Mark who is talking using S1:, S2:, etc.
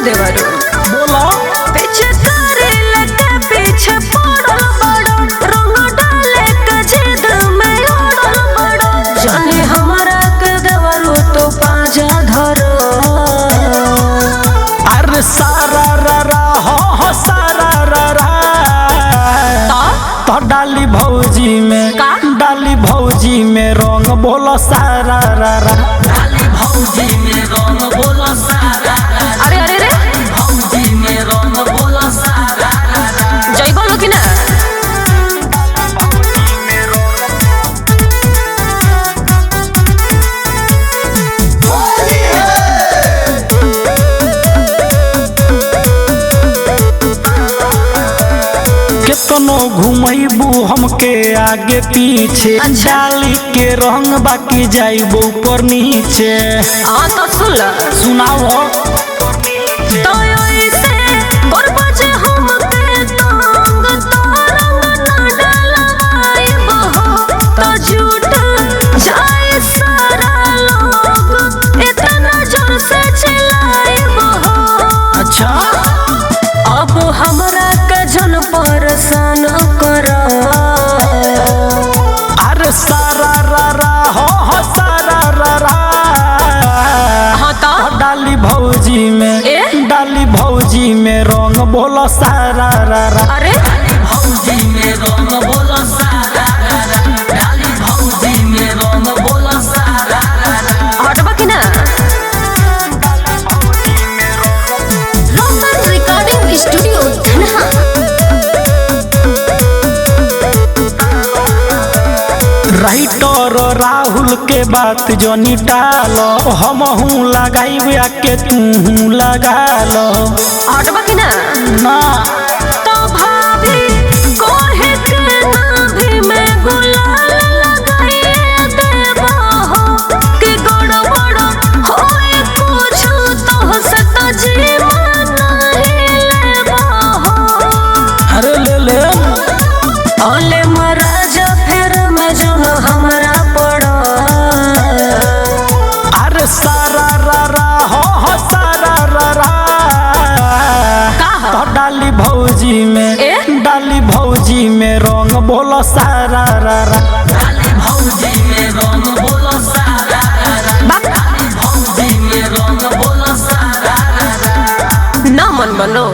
S1: देवरू
S2: बोलो
S1: पीछे तारे लगे पीछे पड़ल बड़ो रंग डाले के जिद में उड़ल बड़ो जाने हमारा के देवरू तो पाजा धरो
S2: अरे सारा रा हो सारा रा तो डाली भौजी में
S1: का?
S2: डाली भौजी में रंग बोलो सारा रा
S3: डाली भौजी में रंग बोलो सारा
S1: अरे अरे रे
S3: भौजी में रंग बोलो सारा
S1: जय बोलो कि ना
S2: केतनो घुमैबू हमके आगे पीछे
S1: अच्छा।
S2: डाली के रंग बाकी जाइबो ऊपर नीचे
S1: हाँ तो सुन ला
S2: सुनाओ
S1: तो ऐसे बरबजे हमके तंग तो रंग न डलवाइब हो तो झूठ जाए सारा लोग इतना जोर से चिल्लाइब हो
S2: अच्छा
S1: अब हमरा के जन परेशान करो
S2: अरे सारा रा हो सारा रा
S1: हाँ तो
S2: डाली भौजी में
S1: ए?
S2: डाली भौजी में रंग बोलो सारा रा
S1: अरे
S3: भौजी में रंग बोलो सारा डाली भौजी में रंग बोलो सारा
S1: हटबा कि ना Roshan recording studio Dhanha
S2: writer Rahul के बात जो निटालो हमहू लगाई के तू लगा लो
S1: हटबा कि ना
S2: ना
S1: तो भाभी कोहे के नाभि में गुलाल लगाइए देबो हो कि गड़बड़ होए कुछ तो से तो जीवन नहीं लेबो हो
S2: अरे ले
S1: ओले महाराज फेर में जो हमरा पड़ो
S2: अरे सारा रा हो सारा रा
S1: का हो?
S2: तो डाली भौजी में
S1: ए?
S2: डाली भौजी में रंग बोलो सारा रा
S3: डाली भौजी में रंग बोलो सारा डाली भौजी में रंग बोलो सारा
S1: ना मन बनो